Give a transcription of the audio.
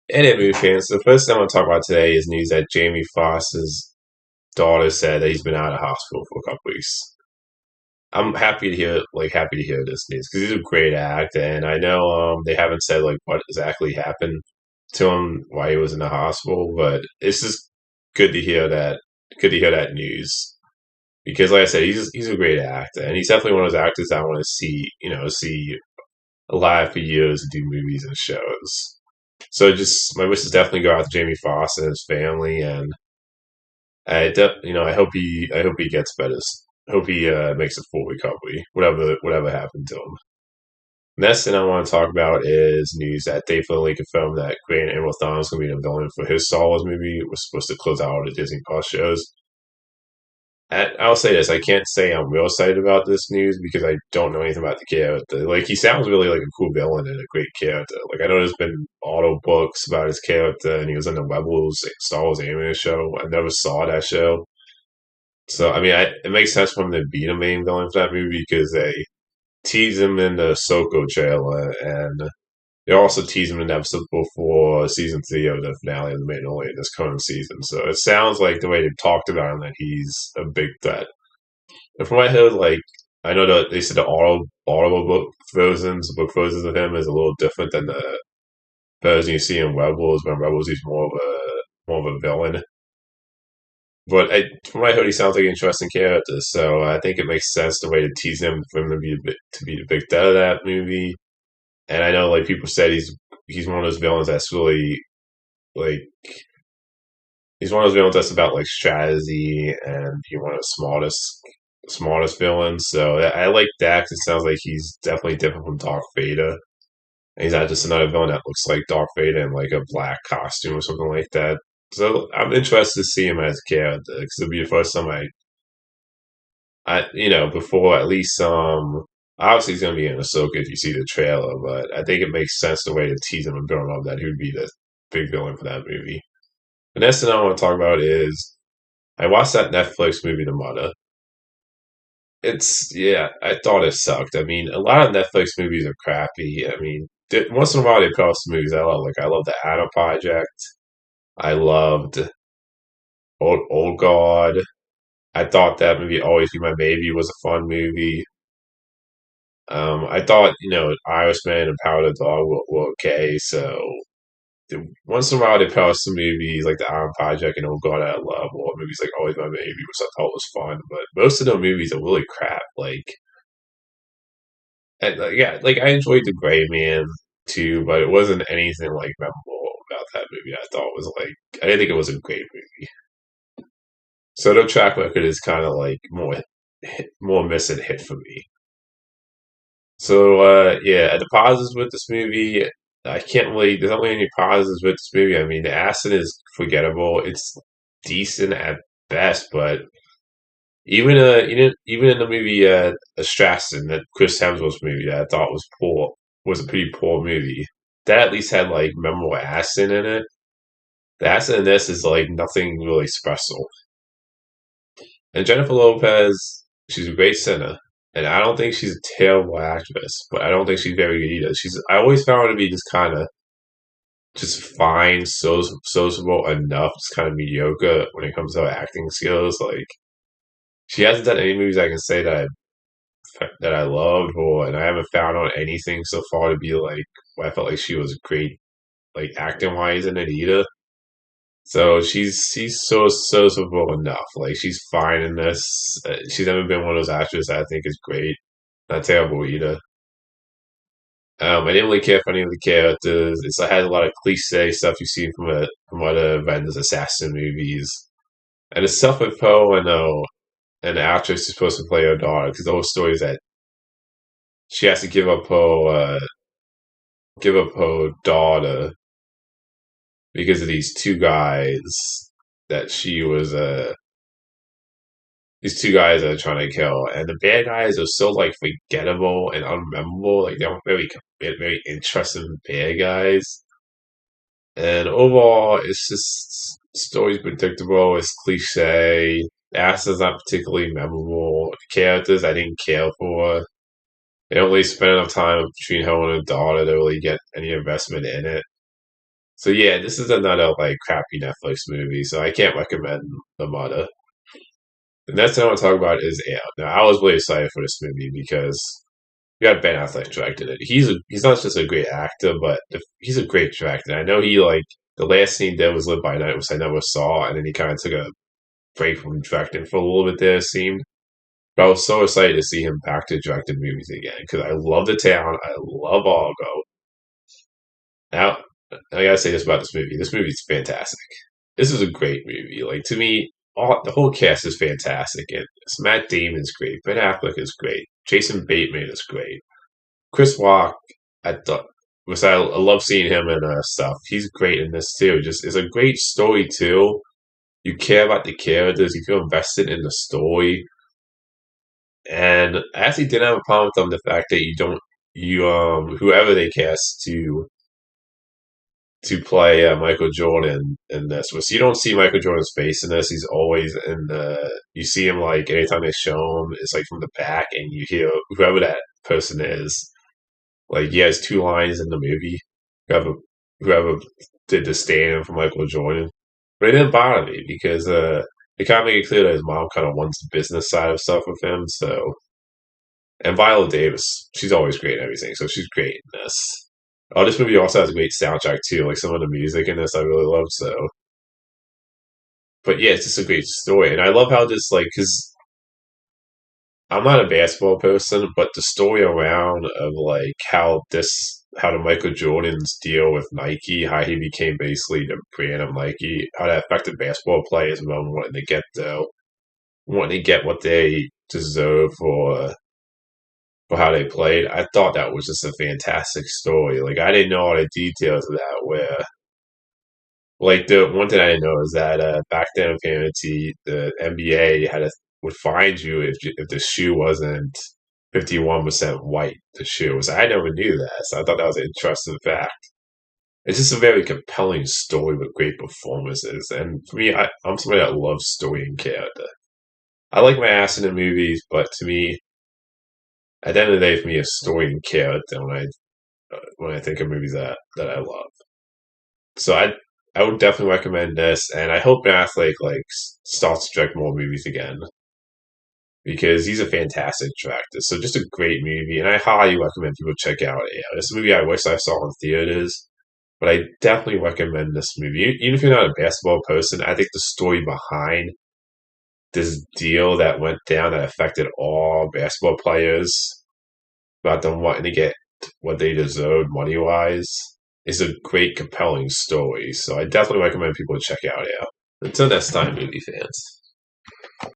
Hey, movie fans. The first thing I want to talk about today is news that Jamie Foxx's daughter said that he's been out of hospital for a couple weeks. I'm happy to hear, happy to hear this news because he's a great actor, and I know they haven't said like what exactly happened to him while he was in the hospital, but it's just good to hear that. Good to hear that news because, like I said, he's a great actor, and he's definitely one of those actors I want to see, see alive for years and do movies and shows. So just my wishes definitely go out to Jamie Foxx and his family, and I hope he gets better. I hope he makes a full recovery, whatever happened to him. Next thing I want to talk about is news that Dave Filoni confirmed that Grand Admiral Thrawn is going to be the villain for his Star Wars movie. It was supposed to close out all the Disney Plus shows. I'll say this: I can't say I'm real excited about this news because I don't know anything about the character. Like he sounds really like a cool villain and a great character. Like I know there's been auto books about his character, and he was in the Rebels Star Wars animated show. I never saw that show, so I mean, it makes sense for him to be the main villain for that movie because they tease him in the Soko trailer, and they also tease him in the episode before season 3 of the finale of the Mandalorian this current season. So it sounds like the way they've talked about him that he's a big threat. And from what I heard, like I know that they said the audible book versions of him is a little different than the version you see in Rebels. When Rebels he's more of a villain. But from what I heard, he sounds like an interesting character. So I think it makes sense the way to tease him for him to be to be the big threat of that movie. And I know like people said he's one of those villains that's really like he's one of those villains that's about like strategy, and he's one of the smartest villains. So I like that 'cause it sounds like he's definitely different from Darth Vader. And he's not just another villain that looks like Darth Vader in like a black costume or something like that. So I'm interested to see him as a character because it'll be the first time before at least obviously he's gonna be in Ahsoka if you see the trailer, but I think it makes sense the way to tease him and build him up that he would be the big villain for that movie. The next thing I want to talk about is I watched that Netflix movie, The Mother. Yeah, I thought it sucked. I mean, a lot of Netflix movies are crappy. I mean, once in a while they put out some movies I love. Like I love the Adam Project. I loved Old God. I thought that movie Always Be My Baby was a fun movie. I thought Irishman and Power of the Dog were okay. So once in a while they put out some movies like the Adam Project and Oh God I Love, or movies like Always My Baby, which I thought was fun. But most of the movies are really crap. Yeah, like I enjoyed The Gray Man too, but it wasn't anything like memorable about that movie. I thought was like I didn't think it was a great movie. So the track record is kind of like more miss and hit for me. So yeah, the positives with this movie, I can't really. There's not really any positives with this movie. I mean, the accent is forgettable. It's decent at best, but even in the movie Strassen, that Chris Hemsworth's movie, that I thought was poor, was a pretty poor movie. That at least had like memorable accent in it. The accent in this is like nothing really special. And Jennifer Lopez, she's a great singer. And I don't think she's a terrible actress, but I don't think she's very good either. I always found her to be just kind of just fine, sociable enough, just kind of mediocre when it comes to her acting skills. Like she hasn't done any movies I can say that I loved, and I haven't found on anything so far to be like I felt like she was great, like acting wise in it either. So she's so serviceable enough. Like she's fine in this. She's never been one of those actors that I think is great. Not terrible either. I didn't really care for any of the characters. It has a lot of cliche stuff you've seen from other Avengers assassin movies, and the stuff with Poe and the actress is supposed to play her daughter because the whole story is that she has to give up her daughter because of these two guys that she was these two guys that are trying to kill, and the bad guys are so like forgettable and unmemorable. Like they don't really commit very interesting bad guys. And overall, it's just story's predictable. It's cliche. The actor's not particularly memorable. The characters I didn't care for. They don't really spend enough time between her and her daughter to really get any investment in it. So yeah, this is another like crappy Netflix movie, so I can't recommend the mother. The next thing I want to talk about is Air. Now I was really excited for this movie because you got Ben Affleck directed it. He's not just a great actor, but he's a great director. I know he like the last scene he did was Live by Night, which I never saw, and then he kind of took a break from directing for a little bit there. It seemed, but I was so excited to see him back to directing movies again because I love the town. I love Argo. Now I gotta say this about this movie. This movie's fantastic. This is a great movie. Like to me, the whole cast is fantastic, and Matt Damon's great. Ben Affleck is great. Jason Bateman is great. Chris Rock, I thought, was I love seeing him in stuff. He's great in this too. Just it's a great story too. You care about the characters. You feel invested in the story, and I actually didn't have a problem with the fact that you don't you whoever they cast to play Michael Jordan in this. But so you don't see Michael Jordan's face in this. He's always in the. You see him like anytime they show him, it's like from the back, and you hear whoever that person is. Like he has two lines in the movie. Whoever whoever did the stand for Michael Jordan, but it didn't bother me because they kind of make it clear that his mom kind of wants the business side of stuff with him. So and Viola Davis, she's always great in everything, so she's great in this. Oh, this movie also has a great soundtrack too. Like some of the music in this, I really love. So, but yeah, it's just a great story, and I love how this like because I'm not a basketball person, but the story around of like how the Michael Jordan's deal with Nike, how he became basically the brand of Nike, how that affected basketball players and wanting to get what they deserve for how they played. I thought that was just a fantastic story. Like I didn't know all the details of that. Where like the one thing I didn't know is that back then in fantasy, the NBA would find you if the shoe wasn't 51% white. The shoe was. I never knew that, so I thought that was an interesting fact. It's just a very compelling story with great performances, and for me, I'm somebody that loves story and character. I like my ass in the movies, but to me, at the end of the day, for me, it's story and character when I think of movies that I love. So I would definitely recommend this, and I hope Ben Affleck like starts to direct more movies again because he's a fantastic director. So just a great movie, and I highly recommend people check out. This movie I wish I saw in theaters, but I definitely recommend this movie. Even if you're not a basketball person, I think the story behind this deal that went down that affected all basketball players about them wanting to get what they deserved money wise is a great, compelling story. So I definitely recommend people check out. Yeah. Until next time, movie fans.